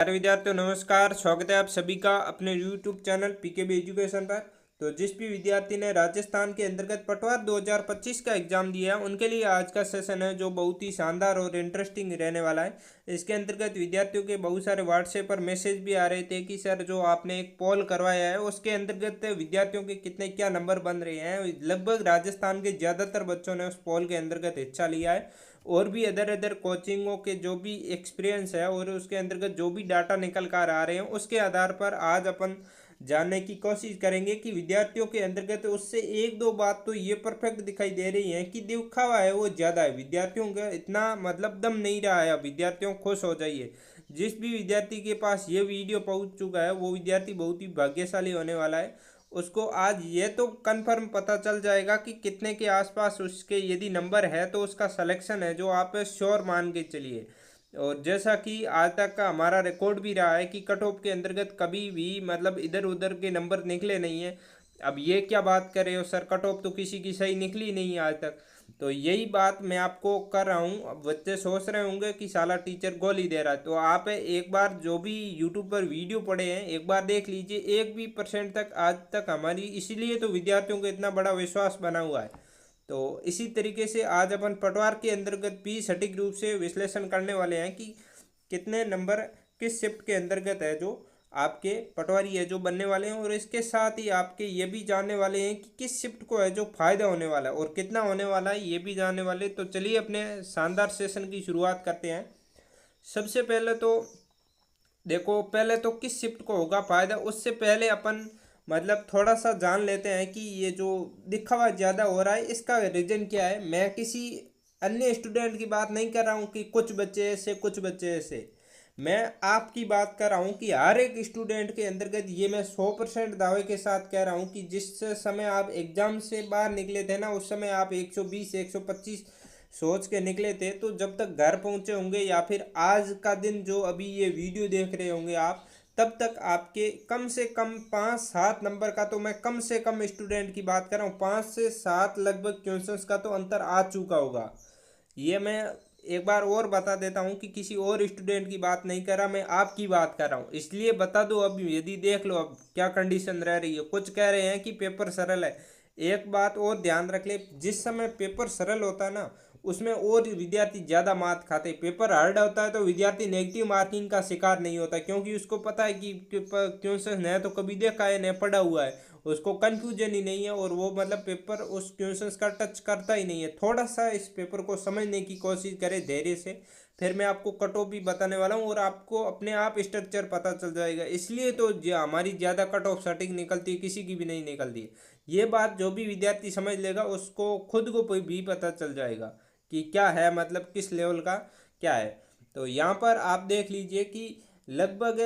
प्यारे विद्यार्थियों नमस्कार। स्वागत है आप सभी का अपने YouTube चैनल पीकेबी एजुकेशन पर। तो जिस भी विद्यार्थी ने राजस्थान के अंतर्गत पटवार 2025 का एग्जाम दिया है उनके लिए आज का सेशन है जो बहुत ही शानदार और इंटरेस्टिंग रहने वाला है। इसके अंतर्गत विद्यार्थियों के बहुत सारे व्हाट्सएप पर मैसेज भी आ रहे थे कि सर जो आपने एक पोल करवाया है उसके अंतर्गत विद्यार्थियों के कितने क्या नंबर बन रहे हैं। लगभग राजस्थान के ज़्यादातर बच्चों ने उस पोल के अंतर्गत हिस्सा लिया है और भी अदर अदर कोचिंगों के जो भी एक्सपीरियंस है और उसके अंतर्गत जो भी डाटा निकल कर आ रहे हैं उसके आधार पर आज अपन जानने की कोशिश करेंगे कि विद्यार्थियों के अंतर्गत उससे एक दो बात तो ये परफेक्ट दिखाई दे रही है कि दिखावा है वो ज़्यादा है। विद्यार्थियों का इतना मतलब दम नहीं रहा है। अब विद्यार्थियों खुश हो जाइए। जिस भी विद्यार्थी के पास ये वीडियो पहुंच चुका है वो विद्यार्थी बहुत ही भाग्यशाली होने वाला है। उसको आज ये तो कंफर्म पता चल जाएगा कि कितने के आसपास उसके यदि नंबर है तो उसका सिलेक्शन है जो आप श्योर मान के चलिए। और जैसा कि आज तक का हमारा रिकॉर्ड भी रहा है कि कट ऑफ के अंतर्गत कभी भी मतलब इधर उधर के नंबर निकले नहीं है। अब ये क्या बात कर रहे हो सर, कट ऑफ तो किसी की सही निकली नहीं है आज तक। तो यही बात मैं आपको कर रहा हूँ। अब बच्चे सोच रहे होंगे कि साला टीचर गोली दे रहा है, तो आप एक बार जो भी यूट्यूब पर वीडियो पढ़े हैं एक बार देख लीजिए। एक भी परसेंट तक आज तक हमारी, इसीलिए तो विद्यार्थियों को इतना बड़ा विश्वास बना हुआ है। तो इसी तरीके से आज अपन पटवार के अंतर्गत भी सटीक रूप से विश्लेषण करने वाले हैं कि कितने नंबर किस शिफ्ट के अंतर्गत है जो आपके पटवारी है जो बनने वाले हैं, और इसके साथ ही आपके ये भी जानने वाले हैं कि किस शिफ्ट को है जो फायदा होने वाला है और कितना होने वाला है ये भी जानने वाले। तो चलिए अपने शानदार सेशन की शुरुआत करते हैं। सबसे पहले तो देखो, पहले तो किस शिफ्ट को होगा फायदा उससे पहले अपन मतलब थोड़ा सा जान लेते हैं कि ये जो दिखावा ज़्यादा हो रहा है इसका रीज़न क्या है। मैं किसी अन्य स्टूडेंट की बात नहीं कर रहा हूँ कि कुछ बच्चे ऐसे कुछ बच्चे ऐसे, मैं आपकी बात कर रहा हूँ कि हर एक स्टूडेंट के अंतर्गत ये मैं 100% दावे के साथ कह रहा हूँ कि जिस समय आप एग्ज़ाम से बाहर निकले थे ना उस समय आप 120 125 सोच के निकले थे। तो जब तक घर पहुँचे होंगे या फिर आज का दिन जो अभी ये वीडियो देख रहे होंगे आप, तब तक आपके कम से कम 5-7 नंबर का, तो मैं कम से कम स्टूडेंट की बात कर रहा हूँ, 5 से 7 लगभग क्वेश्चंस का तो अंतर आ चुका होगा। ये मैं एक बार और बता देता हूँ कि किसी और स्टूडेंट की बात नहीं कर रहा, मैं आपकी बात कर रहा हूँ, इसलिए बता दो। अब यदि देख लो अब क्या कंडीशन रह रही है। कुछ कह रहे हैं कि पेपर सरल है। एक बात और ध्यान रख ले, जिस समय पेपर सरल होता है ना उसमें और विद्यार्थी ज़्यादा मार्क्स खाते। पेपर हार्ड होता है तो विद्यार्थी नेगेटिव मार्किंग का शिकार नहीं होता, क्योंकि उसको पता है कि क्वेश्चन है तो कभी देखा है नहीं पढ़ा हुआ है, उसको कन्फ्यूजन ही नहीं है और वो मतलब पेपर उस क्वेश्चंस का टच करता ही नहीं है। थोड़ा सा इस पेपर को समझने की कोशिश करें धैर्य से, फिर मैं आपको कट ऑफ भी बताने वाला हूँ और आपको अपने आप स्ट्रक्चर पता चल जाएगा। इसलिए तो हमारी ज़्यादा कट ऑफ सटीक निकलती है, किसी की भी नहीं निकलती है। ये बात जो भी विद्यार्थी समझ लेगा उसको खुद को भी पता चल जाएगा कि क्या है, मतलब किस लेवल का क्या है। तो यहाँ पर आप देख लीजिए कि लगभग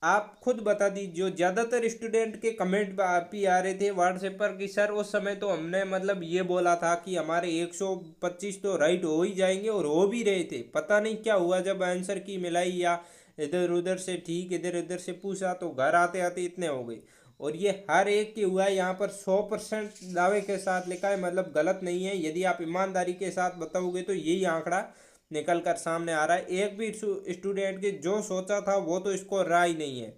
आप खुद बता दीजिए। जो ज़्यादातर स्टूडेंट के कमेंट आप ही आ रहे थे व्हाट्सएप पर कि सर उस समय तो हमने मतलब ये बोला था कि हमारे 125 तो राइट हो ही जाएंगे और हो भी रहे थे, पता नहीं क्या हुआ जब आंसर की मिलाई या इधर उधर से ठीक इधर उधर से पूछा तो घर आते आते इतने हो गए। और ये हर एक के हुआ है। यहाँ पर 100% दावे के साथ लिखा है, मतलब गलत नहीं है। यदि आप ईमानदारी के साथ बताओगे तो यही आंकड़ा निकल कर सामने आ रहा है। एक भी स्टूडेंट के जो सोचा था वो तो इसको रहा ही नहीं है।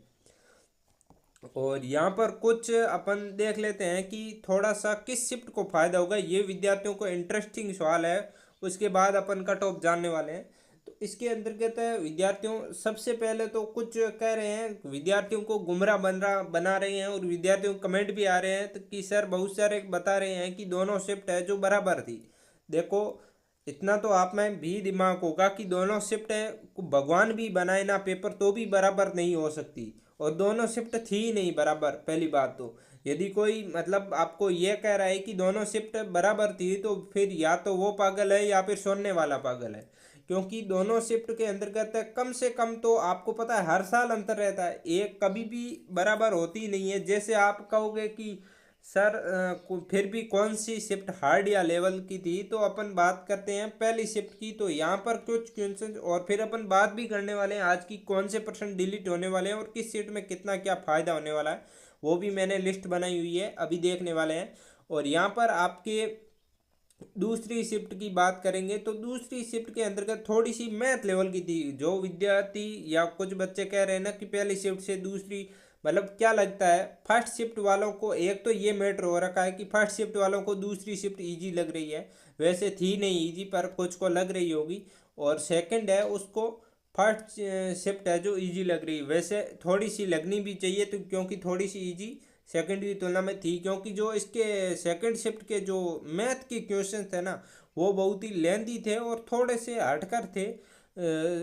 और यहाँ पर कुछ अपन देख लेते हैं कि थोड़ा सा किस शिफ्ट को फायदा होगा। ये विद्यार्थियों को इंटरेस्टिंग सवाल है, उसके बाद अपन कट ऑफ जानने वाले हैं। तो इसके अंतर्गत विद्यार्थियों सबसे पहले तो कुछ कह रहे हैं विद्यार्थियों को गुमराह बना रहे हैं, और विद्यार्थियों को कमेंट भी आ रहे हैं तो कि सर बहुत सारे बता रहे हैं कि दोनों शिफ्ट है जो बराबर थी। देखो, इतना तो आप में भी दिमाग होगा कि दोनों शिफ्ट है, भगवान भी बनाए ना पेपर तो भी बराबर नहीं हो सकती, और दोनों शिफ्ट थी ही नहीं बराबर। पहली बात तो यदि कोई मतलब आपको ये कह रहा है कि दोनों शिफ्ट बराबर थी तो फिर या तो वो पागल है या फिर सुनने वाला पागल है, क्योंकि दोनों शिफ्ट के अंतर्गत कम से कम तो आपको पता है हर साल अंतर रहता है, एक कभी भी बराबर होती नहीं है। जैसे आप कहोगे कि सर फिर भी कौन सी शिफ्ट हार्ड या लेवल की थी, तो अपन बात करते हैं पहली शिफ्ट की। तो यहाँ पर कुछ क्वेश्चन और फिर अपन बात भी करने वाले हैं आज की कौन से परसेंट डिलीट होने वाले हैं और किस शिफ्ट में कितना क्या फ़ायदा होने वाला है, वो भी मैंने लिस्ट बनाई हुई है, अभी देखने वाले हैं। और यहाँ पर आपके दूसरी शिफ्ट की बात करेंगे तो दूसरी शिफ्ट के अंतर्गत थोड़ी सी मैथ लेवल की थी। जो विद्यार्थी या कुछ बच्चे कह रहे हैं ना कि पहली शिफ्ट से दूसरी, मतलब क्या लगता है फर्स्ट शिफ्ट वालों को, एक तो ये मैटर हो रखा है कि फर्स्ट शिफ्ट वालों को दूसरी शिफ्ट इजी लग रही है। वैसे थी नहीं इजी, पर कुछ को लग रही होगी। और सेकंड है उसको फर्स्ट शिफ्ट है जो इजी लग रही है। वैसे थोड़ी सी लगनी भी चाहिए, तो क्योंकि थोड़ी सी इजी सेकंड की तुलना में थी, क्योंकि जो इसके सेकंड शिफ्ट के जो मैथ के क्वेश्चन थे ना वो बहुत ही लेंदी थे और थोड़े से हटकर थे।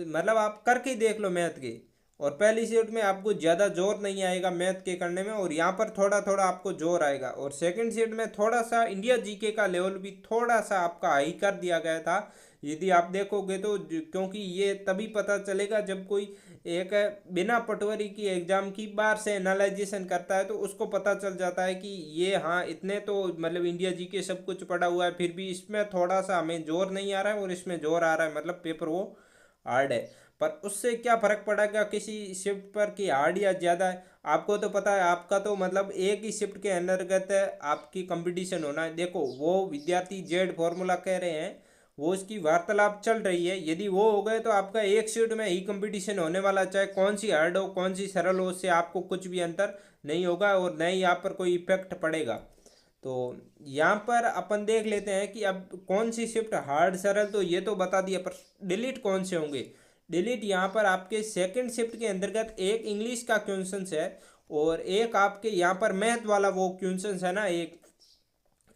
मतलब आप करके देख लो मैथ के। और पहली शिफ्ट में आपको ज़्यादा जोर नहीं आएगा मैथ के करने में, और यहाँ पर थोड़ा थोड़ा आपको जोर आएगा। और सेकंड शिफ्ट में थोड़ा सा इंडिया जीके का लेवल भी थोड़ा सा आपका हाई कर दिया गया था। यदि आप देखोगे तो क्योंकि ये तभी पता चलेगा जब कोई एक बिना पटवारी की एग्जाम की बार से एनालाइजेशन करता है, तो उसको पता चल जाता है कि ये हाँ इतने तो मतलब इंडिया जी के सब कुछ पढ़ा हुआ है, फिर भी इसमें थोड़ा सा हमें जोर नहीं आ रहा है और इसमें जोर आ रहा है, मतलब पेपर वो हार्ड है। पर उससे क्या फर्क पड़ेगा किसी शिफ्ट पर कि हार्ड या ज़्यादा है। आपको तो पता है, आपका तो मतलब एक ही शिफ्ट के अंतर्गत आपकी कंपटीशन होना है। देखो वो विद्यार्थी जेड फॉर्मूला कह रहे हैं, वो इसकी वार्तालाप चल रही है। यदि वो हो गए तो आपका एक शिफ्ट में ही कंपटीशन होने वाला, चाहे कौन सी हार्ड हो कौन सी सरल हो, उससे आपको कुछ भी अंतर नहीं होगा और न ही आप पर कोई इफेक्ट पड़ेगा। तो यहाँ पर अपन देख लेते हैं कि अब कौन सी शिफ्ट हार्ड सरल तो ये तो बता दिया, पर डिलीट कौन से होंगे। डिलीट यहाँ पर आपके सेकंड शिफ्ट के अंतर्गत एक इंग्लिश का क्वेश्चन है और एक आपके यहाँ पर मैथ वाला वो क्वेश्चन है ना एक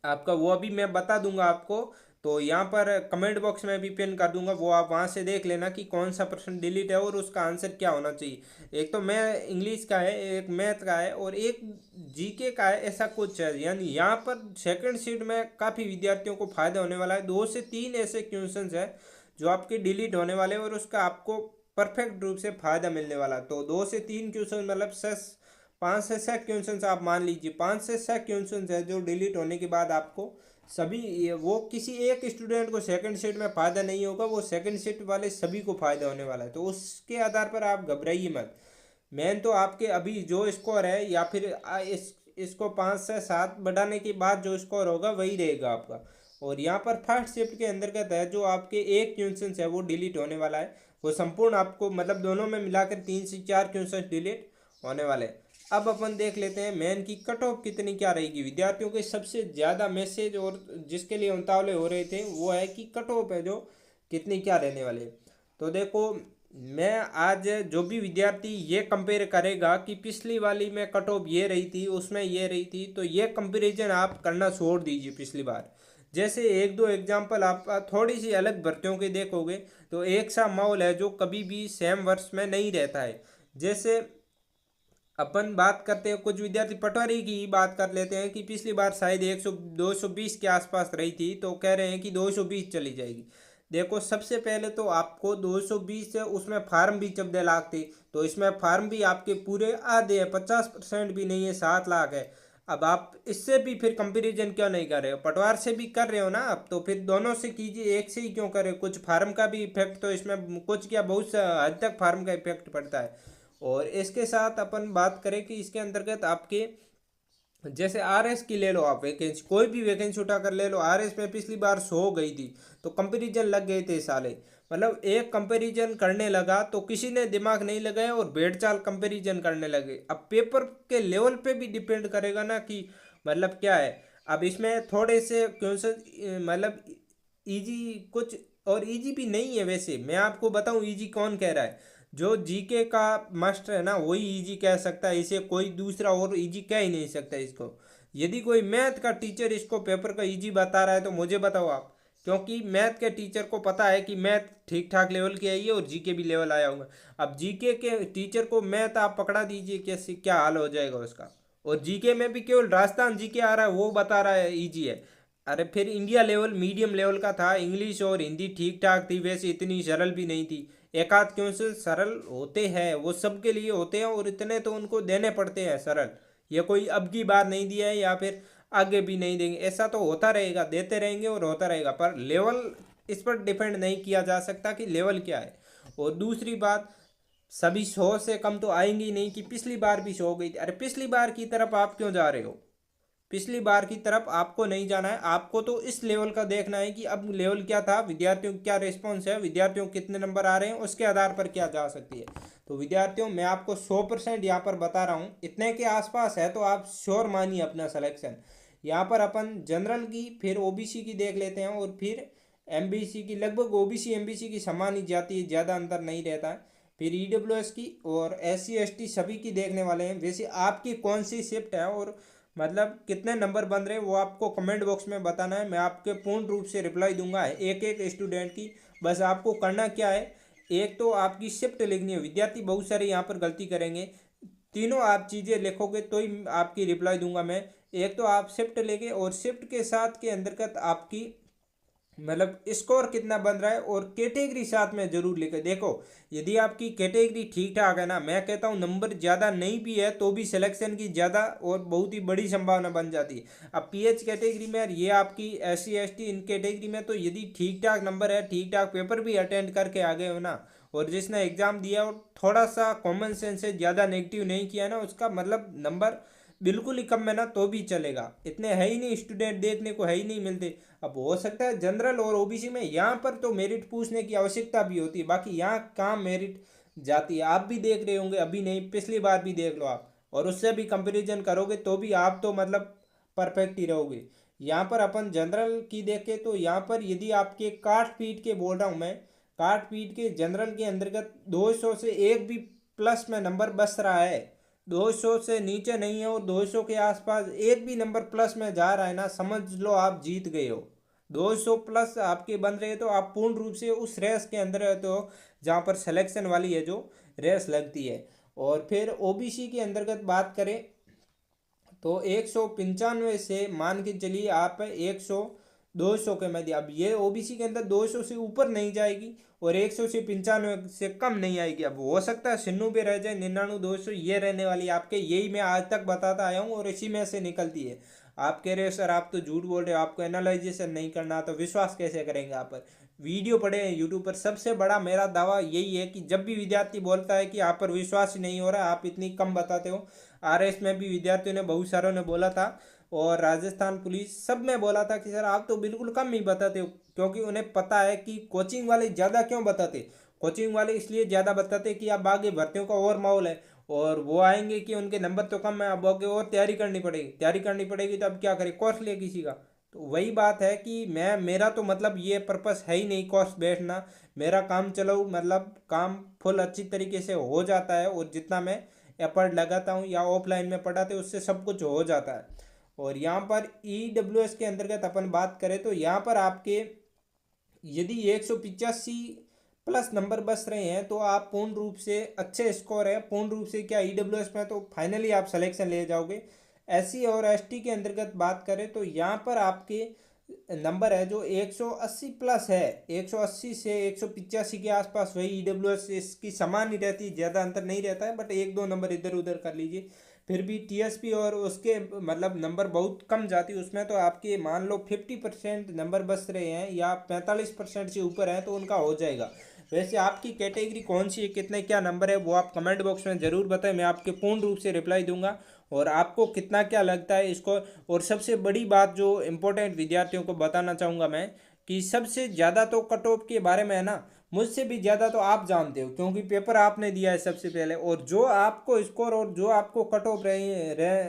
आपका, वो अभी मैं बता दूंगा आपको। तो यहाँ पर कमेंट बॉक्स में भी पिन कर दूंगा, वो आप वहाँ से देख लेना कि कौन सा प्रश्न डिलीट है और उसका आंसर क्या होना चाहिए। एक तो मैं इंग्लिश का है, एक मैथ का है और एक जीके का है, ऐसा कुछ है। यानी यहाँ पर सेकंड शिफ्ट में काफ़ी विद्यार्थियों को फायदा होने वाला है। 2 से 3 ऐसे क्वेश्चन है जो आपके डिलीट होने वाले हैं और उसका आपको परफेक्ट रूप से फायदा मिलने वाला है। तो 2 से 3 क्वेश्चन मतलब 5 से 6 क्वेश्चन आप मान लीजिए, 5 से 6 क्वेश्चन है जो डिलीट होने के बाद आपको सभी वो किसी एक स्टूडेंट को सेकंड शिफ्ट में फ़ायदा नहीं होगा, वो सेकंड शिफ्ट वाले सभी को फ़ायदा होने वाला है। तो उसके आधार पर आप घबराइए मत। मेन तो आपके अभी जो स्कोर है या फिर इसको 5 से 7 बढ़ाने के बाद जो स्कोर होगा वही रहेगा आपका। और यहाँ पर फर्स्ट शिफ्ट के अंतर्गत है जो आपके एक क्वेश्चन है वो डिलीट होने वाला है। वो संपूर्ण आपको मतलब दोनों में मिलाकर 3 से 4 क्वेश्चन डिलीट होने वाले हैं। अब अपन देख लेते हैं मेन की कट ऑफ कितनी क्या रहेगी। विद्यार्थियों के सबसे ज़्यादा मैसेज और जिसके लिए उतावले हो रहे थे वो है कि कट ऑफ है जो कितनी क्या रहने वाले। तो देखो मैं आज जो भी विद्यार्थी ये कंपेयर करेगा कि पिछली वाली में कट ऑफ ये रही थी उसमें ये रही थी, तो ये कंपेरिजन आप करना छोड़ दीजिए पिछली बार। जैसे एक दो एग्जाम्पल आप थोड़ी सी अलग भर्तियों के देखोगे तो एक सा माहौल है जो कभी भी सेम वर्ष में नहीं रहता है। जैसे अपन बात करते हैं कुछ विद्यार्थी पटवारी की ही बात कर लेते हैं कि पिछली बार शायद 100 220 के आसपास रही थी, तो कह रहे हैं कि 220 चली जाएगी। देखो सबसे पहले तो आपको 220 है, उसमें फार्म भी 14 लाख थे, तो इसमें फार्म भी आपके पूरे आधे हैं, 50% भी नहीं है, 7 लाख है। अब आप इससे भी फिर कंपैरिजन क्यों नहीं कर रहे हो, पटवार से भी कर रहे हो ना आप, तो फिर दोनों से कीजिए, एक से ही क्यों करें। कुछ फार्म का भी इफेक्ट तो इसमें कुछ क्या बहुत सा हद तक फार्म का इफेक्ट पड़ता है। और इसके साथ अपन बात करें कि इसके अंतर्गत आपके जैसे आरएस की ले लो, आप वैकेंसी कोई भी वैकेंसी उठाकर ले लो, आरएस में पिछली बार 100 गई थी, तो कंपैरिजन लग गए थे साले। मतलब एक कंपैरिजन करने लगा तो किसी ने दिमाग नहीं लगाया और भेड़ चाल कंपैरिजन करने लगे। अब पेपर के लेवल पे भी डिपेंड करेगा ना कि मतलब क्या है। अब इसमें थोड़े से क्वेश्चन मतलब इजी कुछ और इजी भी नहीं है। वैसे मैं आपको बताऊं इजी कौन कह रहा है, जो जीके का मास्टर है ना वही इजी कह सकता है, इसे कोई दूसरा और इजी कह ही नहीं सकता इसको। यदि कोई मैथ का टीचर इसको पेपर का इजी बता रहा है तो मुझे बताओ आप, क्योंकि मैथ के टीचर को पता है कि मैथ ठीक ठाक लेवल की आई है और जीके भी लेवल आया होगा। अब जीके के टीचर को मैथ आप पकड़ा दीजिए कैसे क्या हाल हो जाएगा उसका। और जीके में भी केवल राजस्थान जीके आ रहा है वो बता रहा है इजी है। अरे फिर इंडिया लेवल मीडियम लेवल का था, इंग्लिश और हिंदी ठीक ठाक थी, वैसे इतनी सरल भी नहीं थी। एक आध क्वेश्चन सरल होते हैं, वो सबके लिए होते हैं और इतने तो उनको देने पड़ते हैं सरल। ये कोई अब की बार नहीं दिया है या फिर आगे भी नहीं देंगे, ऐसा तो होता रहेगा, देते रहेंगे और होता रहेगा, पर लेवल इस पर डिपेंड नहीं किया जा सकता कि लेवल क्या है। और दूसरी बात, सभी 100 से कम तो आएंगी नहीं कि पिछली बार भी 100 गई थी। अरे पिछली बार की तरफ आप क्यों जा रहे हो, पिछली बार की तरफ आपको नहीं जाना है। आपको तो इस लेवल का देखना है कि अब लेवल क्या था, विद्यार्थियों का क्या रिस्पॉन्स है, विद्यार्थियों को कितने नंबर आ रहे हैं, उसके आधार पर क्या जा सकती है। तो विद्यार्थियों मैं आपको 100% यहाँ पर बता रहा हूँ, इतने के आसपास है तो आप श्योर मानिए अपना सिलेक्शन। यहाँ पर अपन जनरल की फिर ओबीसी की देख लेते हैं और फिर एमबीसी की। लगभग ओबीसी एमबीसी की समान ही जाती है, ज़्यादा अंतर नहीं रहता है। फिर ईडब्ल्यूएस की और एससी एसटी सभी की देखने वाले हैं। वैसे आपकी कौन सी शिफ्ट है और मतलब कितने नंबर बन रहे हैं वो आपको कमेंट बॉक्स में बताना है। मैं आपके पूर्ण रूप से रिप्लाई दूंगा एक एक स्टूडेंट की। बस आपको करना क्या है, एक तो आपकी शिफ्ट लिखनी है। विद्यार्थी बहुत सारे यहाँ पर गलती करेंगे, तीनों आप चीज़ें लिखोगे तो ही आपकी रिप्लाई दूंगा मैं। एक तो आप शिफ्ट लेके और शिफ्ट के साथ के अंतर्गत आपकी मतलब स्कोर कितना बन रहा है और कैटेगरी साथ में जरूर लिखे। देखो यदि आपकी कैटेगरी ठीक ठाक है ना, मैं कहता हूँ नंबर ज़्यादा नहीं भी है तो भी सिलेक्शन की ज़्यादा और बहुत ही बड़ी संभावना बन जाती है। अब पीएच कैटेगरी में ये आपकी एससी एसटी इन कैटेगरी में तो यदि ठीक ठाक नंबर है, ठीक ठाक पेपर भी अटेंड करके आ गए हो ना, और जिसने एग्ज़ाम दिया और थोड़ा सा कॉमन सेंस से ज़्यादा नेगेटिव नहीं किया ना, उसका मतलब नंबर बिल्कुल ही कम है ना तो भी चलेगा। इतने है ही नहीं स्टूडेंट, देखने को है ही नहीं मिलते। अब हो सकता है जनरल और ओबीसी में यहाँ पर तो मेरिट पूछने की आवश्यकता भी होती है, बाकी यहाँ कहाँ मेरिट जाती है। आप भी देख रहे होंगे, अभी नहीं पिछली बार भी देख लो आप, और उससे भी कंपैरिजन करोगे तो भी आप तो मतलब परफेक्ट ही रहोगे। यहाँ पर अपन जनरल की देखें तो यहाँ पर यदि आपके काट पीट के बोल रहा हूँ मैं, काट पीट के जनरल के अंतर्गत 200 से एक भी प्लस में नंबर बस रहा है, 200 से नीचे नहीं है और 200 के आसपास एक भी नंबर प्लस में जा रहा है ना, समझ लो आप जीत गए हो। 200 प्लस आपके बन रहे तो आप पूर्ण रूप से उस रेस के अंदर रहते हो जहाँ पर सिलेक्शन वाली है जो रेस लगती है। और फिर ओबीसी के अंतर्गत बात करें तो 195 से मान के चलिए आप 100 200 के मध्य। अब ये ओबीसी के अंदर 200 से ऊपर नहीं जाएगी और 100 से 95 से कम नहीं आएगी। अब हो सकता है 96 पे रह जाए, 99 200 ये रहने वाली आपके, यही मैं आज तक बताता आया हूँ और इसी में से निकलती है। आप कह रहे हो सर आप तो झूठ बोल रहे हो, आपको एनालाइजेशन नहीं करना, तो विश्वास कैसे करेंगे आप पर? वीडियो पड़े हैं यूट्यूब पर। सबसे बड़ा मेरा दावा यही है कि जब भी विद्यार्थी बोलता है कि आप पर विश्वास ही नहीं हो रहा, आप इतनी कम बताते हो, आरएस में भी विद्यार्थियों ने बहुत सारों ने बोला था और राजस्थान पुलिस सब में बोला था कि सर आप तो बिल्कुल कम ही बताते हो, क्योंकि उन्हें पता है कि कोचिंग वाले ज़्यादा क्यों बताते। कोचिंग वाले इसलिए ज़्यादा बताते कि अब आगे भर्तियों का और माहौल है और वो आएंगे कि उनके नंबर तो कम है, अब आगे और तैयारी करनी पड़ेगी, तैयारी करनी पड़ेगी तो अब क्या करें, कोर्स ले किसी का। तो वही बात है कि मेरा तो मतलब ये पर्पस है ही नहीं कोर्स बैठना। मेरा काम चलो मतलब काम फुल अच्छी तरीके से हो जाता है और जितना मैं एफर्ट लगाता हूँ या ऑफलाइन में पढ़ाते उससे सब कुछ हो जाता है। और यहाँ पर ईडब्ल्यूएस के अंतर्गत अपन बात करें तो यहाँ पर आपके यदि 185 प्लस नंबर बस रहे हैं तो आप पूर्ण रूप से अच्छे स्कोर है, पूर्ण रूप से क्या ईडब्ल्यूएस में तो फाइनली आप सिलेक्शन ले जाओगे। एससी और एसटी के अंतर्गत बात करें तो यहाँ पर आपके नंबर है जो 180 प्लस है, 180 से 185 के आसपास, वही ईडब्ल्यूएस इसकी समान ही रहती है, ज़्यादा अंतर नहीं रहता है, बट एक दो नंबर इधर उधर कर लीजिए। फिर भी टीएसपी और उसके मतलब नंबर बहुत कम जाती है, उसमें तो आपके मान लो 50% नंबर बस रहे हैं या 45% से ऊपर हैं तो उनका हो जाएगा। वैसे आपकी कैटेगरी कौन सी है, कितने क्या नंबर है वो आप कमेंट बॉक्स में ज़रूर बताएं, मैं आपके पूर्ण रूप से रिप्लाई दूंगा। और आपको कितना क्या लगता है इसको। और सबसे बड़ी बात जो इम्पोर्टेंट विद्यार्थियों को बताना चाहूँगा मैं, कि सबसे ज़्यादा तो कट ऑफ के बारे में है ना, मुझसे भी ज़्यादा तो आप जानते हो क्योंकि पेपर आपने दिया है सबसे पहले, और जो आपको स्कोर और जो आपको कट ऑफ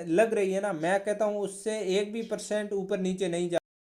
लग रही है ना, मैं कहता हूँ उससे एक भी % ऊपर नीचे नहीं जा